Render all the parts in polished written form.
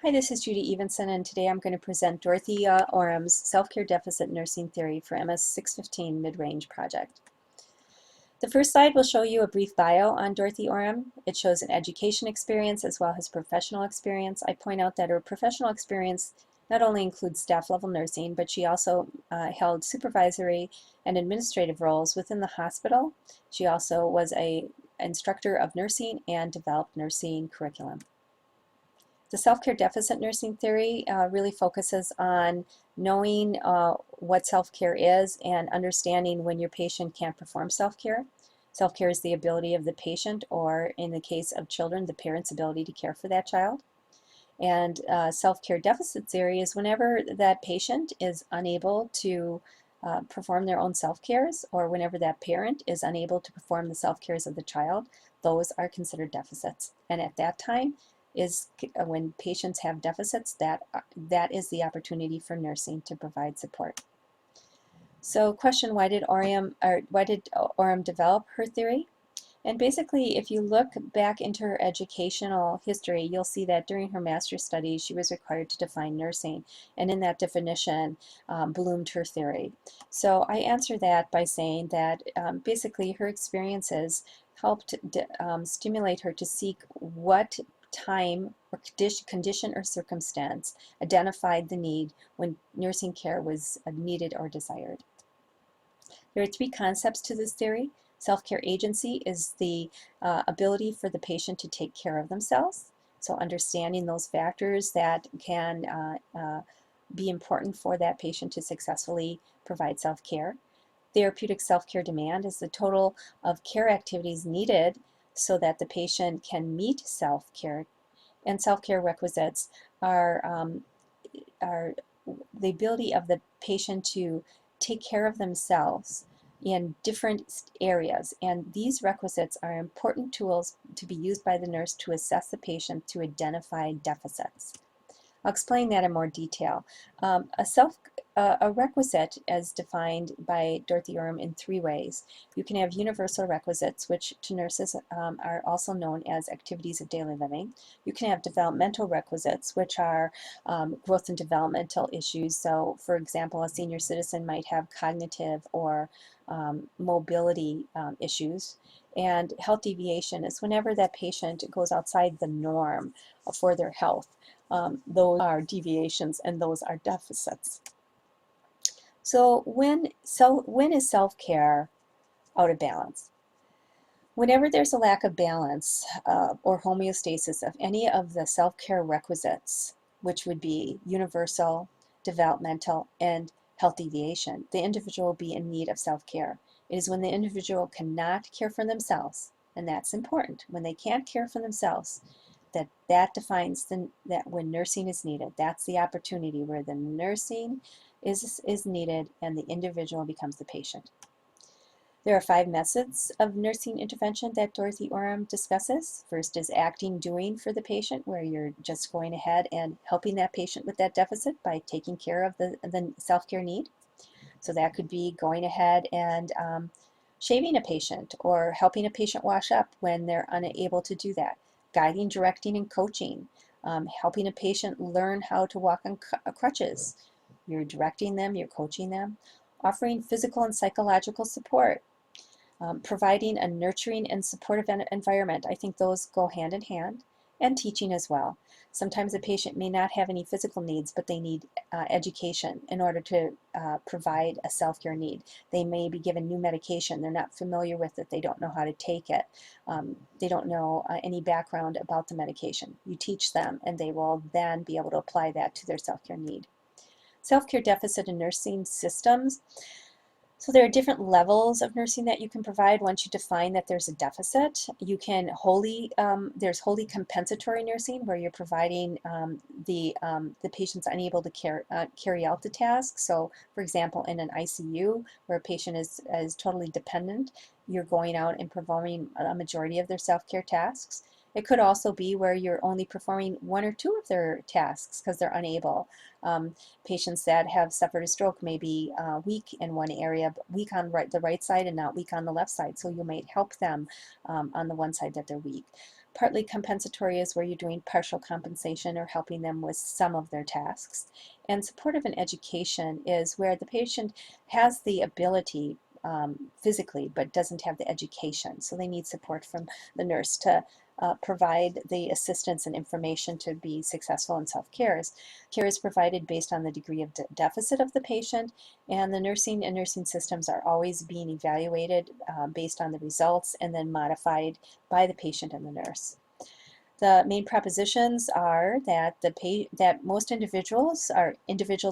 Hi, this is Judy Evenson, and today I'm going to present Dorothea Orem's Self-Care Deficit Nursing Theory for MS 615 Mid-Range Project. The first slide will show you a brief bio on Dorothy Orem. It shows an education experience as well as professional experience. I point out that her professional experience not only includes staff-level nursing, but she also held supervisory and administrative roles within the hospital. She also was an instructor of nursing and developed nursing curriculum. The self-care deficit nursing theory really focuses on knowing what self-care is and understanding when your patient can't perform self-care. Self-care is the ability of the patient, or in the case of children, the parent's ability to care for that child. And self-care deficit theory is whenever that patient is unable to perform their own self-cares, or whenever that parent is unable to perform the self-cares of the child, those are considered deficits. And at that time is when patients have deficits, that is the opportunity for nursing to provide support. So question, why did Orem develop her theory? And basically, if you look back into her educational history, you'll see that during her master's studies, she was required to define nursing. And in that definition, bloomed her theory. So I answer that by saying that basically her experiences helped stimulate her to seek what time or condition or circumstance identified the need when nursing care was needed or desired. There are three concepts to this theory. Self-care agency is the ability for the patient to take care of themselves. So understanding those factors that can be important for that patient to successfully provide self-care. Therapeutic self-care demand is the total of care activities needed so that the patient can meet self-care. And self-care requisites are the ability of the patient to take care of themselves in different areas, and these requisites are important tools to be used by the nurse to assess the patient to identify deficits. I'll explain that in more detail. A requisite is defined by Dorothy Orem in three ways. You can have universal requisites, which to nurses are also known as activities of daily living. You can have developmental requisites, which are growth and developmental issues. So, for example, a senior citizen might have cognitive or mobility issues. And health deviation is whenever that patient goes outside the norm for their health. Those are deviations and those are deficits. So when is self-care out of balance? Whenever there's a lack of balance or homeostasis of any of the self-care requisites, which would be universal, developmental, and health deviation, the individual will be in need of self-care. It is when the individual cannot care for themselves, and that's important. When they can't care for themselves, that defines that when nursing is needed. That's the opportunity where the nursing is needed and the individual becomes the patient. There are 5 methods of nursing intervention that Dorothy Orem discusses. First is acting, doing for the patient, where you're just going ahead and helping that patient with that deficit by taking care of the self-care need. So that could be going ahead and shaving a patient or helping a patient wash up when they're unable to do that. Guiding, directing, and coaching. Helping a patient learn how to walk on crutches. You're directing them, you're coaching them. Offering physical and psychological support. Providing a nurturing and supportive environment. I think those go hand in hand. And teaching as well. Sometimes a patient may not have any physical needs, but they need education in order to provide a self-care need. They may be given new medication. They're not familiar with it. They don't know how to take it. They don't know any background about the medication. You teach them, and they will then be able to apply that to their self-care need. Self-care deficit in nursing systems. So there are different levels of nursing that you can provide once you define that there's a deficit. You can there's wholly compensatory nursing, where you're providing the patient's unable to carry out the task. So for example, in an ICU where a patient is totally dependent, you're going out and performing a majority of their self-care tasks. It could also be where you're only performing 1 or 2 of their tasks because they're unable. Patients that have suffered a stroke may be weak in one area, but weak on the right side and not weak on the left side. So you might help them on the one side that they're weak. Partly compensatory is where you're doing partial compensation or helping them with some of their tasks. And supportive and education is where the patient has the ability physically but doesn't have the education. So they need support from the nurse to provide the assistance and information to be successful in self-care. Care is provided based on the degree of deficit of the patient, and the nursing and nursing systems are always being evaluated based on the results and then modified by the patient and the nurse. The main propositions are that that most individuals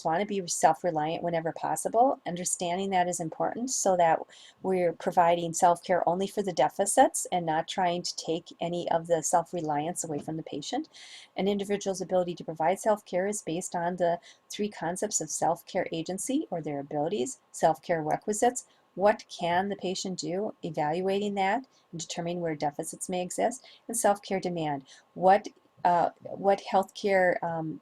want to be self-reliant whenever possible. Understanding that is important so that we're providing self-care only for the deficits and not trying to take any of the self-reliance away from the patient. An individual's ability to provide self-care is based on the three concepts of self-care agency, or their abilities, self-care requisites, what can the patient do, evaluating that and determining where deficits may exist, and self-care demand. What healthcare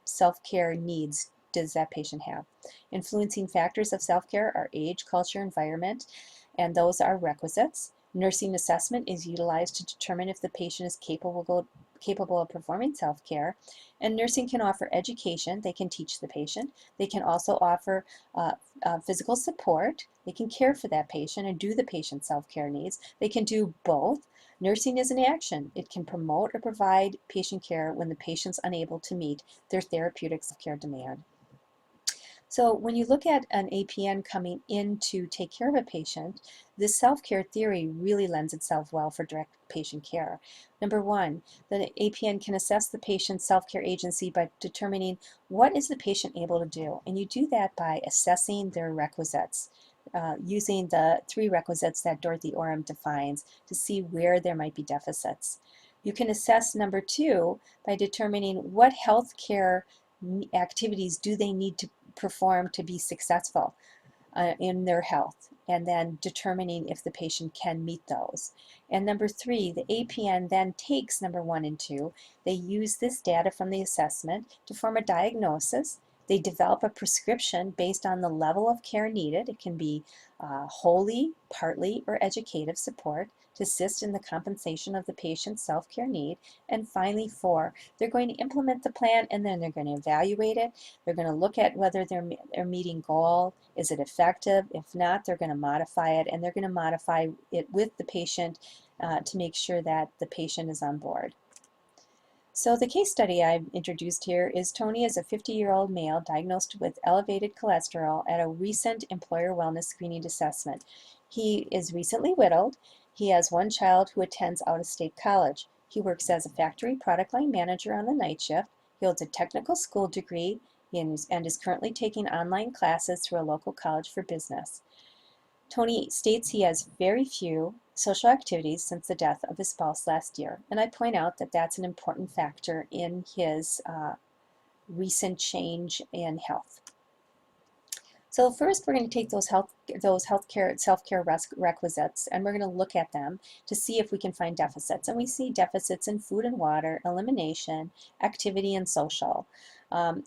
self-care needs does that patient have? Influencing factors of self-care are age, culture, environment, and those are requisites. Nursing assessment is utilized to determine if the patient is capable of performing self-care. And nursing can offer education. They can teach the patient. They can also offer physical support. They can care for that patient and do the patient's self-care needs. They can do both. Nursing is an action. It can promote or provide patient care when the patient's unable to meet their therapeutic self-care demand. So when you look at an APN coming in to take care of a patient, this self-care theory really lends itself well for direct patient care. Number one, the APN can assess the patient's self-care agency by determining what is the patient able to do. And you do that by assessing their requisites, using the three requisites that Dorothy Orem defines to see where there might be deficits. You can assess number two by determining what healthcare activities do they need to perform to be successful in their health, and then determining if the patient can meet those. And number three, the APN then takes number one and two. They use this data from the assessment to form a diagnosis. They develop a prescription based on the level of care needed. It can be wholly, partly, or educative support to assist in the compensation of the patient's self-care need. And finally, four, they're going to implement the plan and then they're going to evaluate it. They're going to look at whether they're meeting goal. Is it effective? If not, they're going to modify it, and they're going to modify it with the patient to make sure that the patient is on board. So the case study I've introduced here is Tony is a 50-year-old male diagnosed with elevated cholesterol at a recent employer wellness screening assessment. He is recently widowed. He has one child who attends out-of-state college. He works as a factory product line manager on the night shift. He holds a technical school degree and is currently taking online classes through a local college for business. Tony states he has very few social activities since the death of his spouse last year, and I point out that that's an important factor in his recent change in health. So first, we're going to take those healthcare self-care requisites, and we're going to look at them to see if we can find deficits. And we see deficits in food and water, elimination, activity, and social. And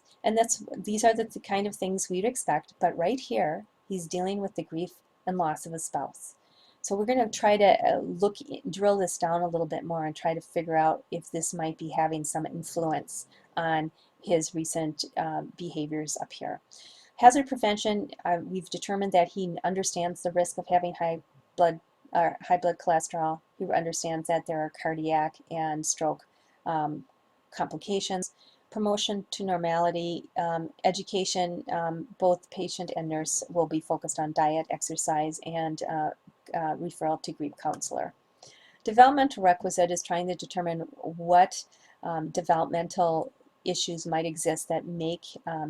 these are the kind of things we'd expect. But right here, he's dealing with the grief and loss of a spouse. So we're going to try to drill this down a little bit more and try to figure out if this might be having some influence on his recent behaviors up here. Hazard prevention, we've determined that he understands the risk of having high blood cholesterol. He understands that there are cardiac and stroke complications. Promotion to normality, education, both patient and nurse will be focused on diet, exercise, and referral to grief counselor. Developmental requisite is trying to determine what developmental issues might exist that make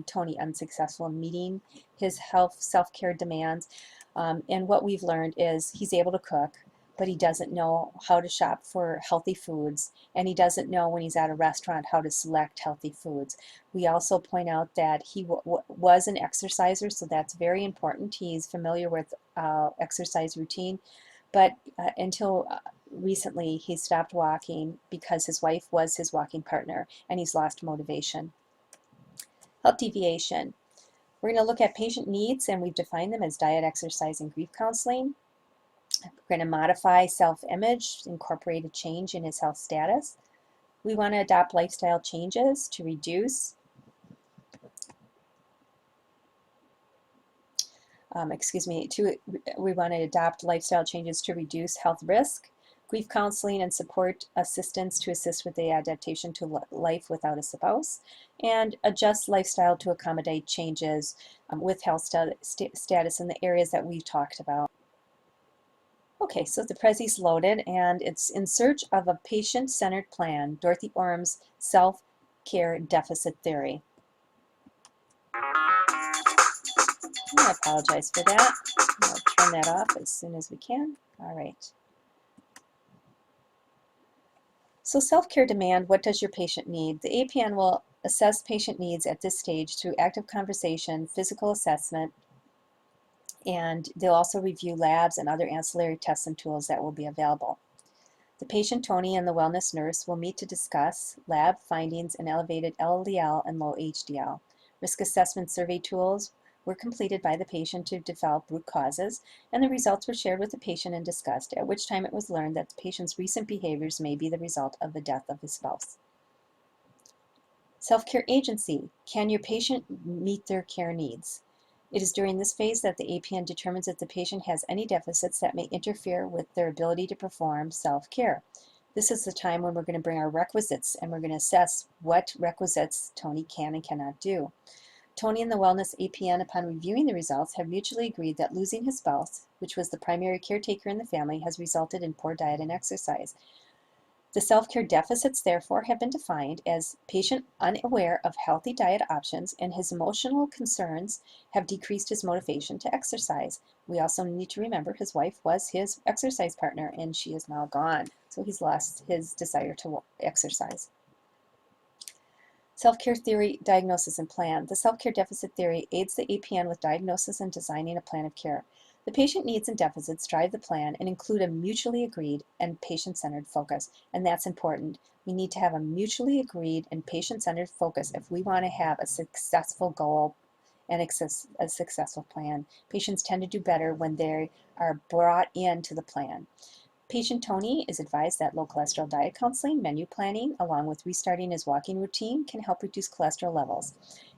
Tony unsuccessful in meeting his health self-care demands. And what we've learned is he's able to cook, but he doesn't know how to shop for healthy foods, and he doesn't know when he's at a restaurant how to select healthy foods. We also point out that he was an exerciser, so that's very important. He's familiar with exercise routine, but until recently he stopped walking because his wife was his walking partner, and he's lost motivation. Health deviation. We're going to look at patient needs, and we've defined them as diet, exercise, and grief counseling. We're going to modify self-image, incorporate a change in his health status. We want to adopt lifestyle changes to reduce, we want to adopt lifestyle changes to reduce health risk, grief counseling and support assistance to assist with the adaptation to life without a spouse, and adjust lifestyle to accommodate changes with health status in the areas that we've talked about. Okay, so the Prezi's loaded, and it's In Search of a Patient-Centered Plan, Dorothy Orem's Self-Care Deficit Theory. I apologize for that. I'll turn that off as soon as we can. All right. So self-care demand, what does your patient need? The APN will assess patient needs at this stage through active conversation, physical assessment, and they'll also review labs and other ancillary tests and tools that will be available. The patient, Tony, and the wellness nurse will meet to discuss lab findings and elevated LDL and low HDL. Risk assessment survey tools were completed by the patient to develop root causes, and the results were shared with the patient and discussed, at which time it was learned that the patient's recent behaviors may be the result of the death of his spouse. Self-care agency. Can your patient meet their care needs? It is during this phase that the APN determines if the patient has any deficits that may interfere with their ability to perform self-care. This is the time when we're going to bring our requisites and we're going to assess what requisites Tony can and cannot do. Tony and the Wellness APN, upon reviewing the results, have mutually agreed that losing his spouse, which was the primary caretaker in the family, has resulted in poor diet and exercise. The self-care deficits, therefore, have been defined as patient unaware of healthy diet options, and his emotional concerns have decreased his motivation to exercise. We also need to remember his wife was his exercise partner, and she is now gone, so he's lost his desire to exercise. Self-care theory, diagnosis, and plan. The self-care deficit theory aids the APN with diagnosis and designing a plan of care. The patient needs and deficits drive the plan and include a mutually agreed and patient-centered focus, and that's important. We need to have a mutually agreed and patient-centered focus if we want to have a successful goal and a successful plan. Patients tend to do better when they are brought into the plan. Patient Tony is advised that low cholesterol diet counseling, menu planning, along with restarting his walking routine can help reduce cholesterol levels.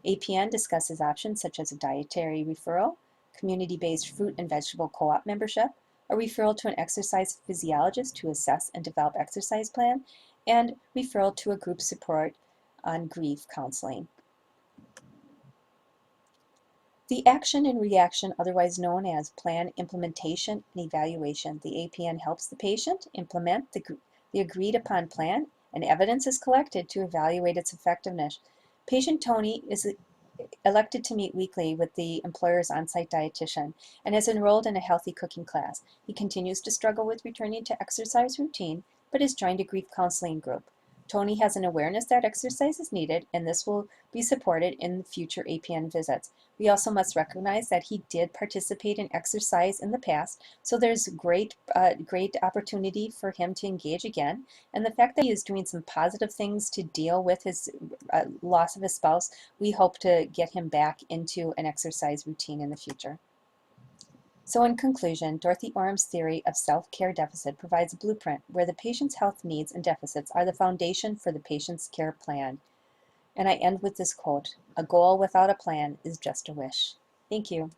APN discusses options such as a dietary referral, community-based fruit and vegetable co-op membership, a referral to an exercise physiologist to assess and develop exercise plan, and referral to a group support on grief counseling. The action and reaction, otherwise known as plan implementation and evaluation. The APN helps the patient implement the agreed upon plan, and evidence is collected to evaluate its effectiveness. Patient Tony is elected to meet weekly with the employer's on-site dietitian and is enrolled in a healthy cooking class. He continues to struggle with returning to exercise routine, but has joined a grief counseling group. Tony has an awareness that exercise is needed, and this will be supported in future APN visits. We also must recognize that he did participate in exercise in the past, so there's great opportunity for him to engage again. And the fact that he is doing some positive things to deal with his loss of his spouse, we hope to get him back into an exercise routine in the future. So in conclusion, Dorothy Orem's theory of self-care deficit provides a blueprint where the patient's health needs and deficits are the foundation for the patient's care plan. And I end with this quote: "A goal without a plan is just a wish." Thank you.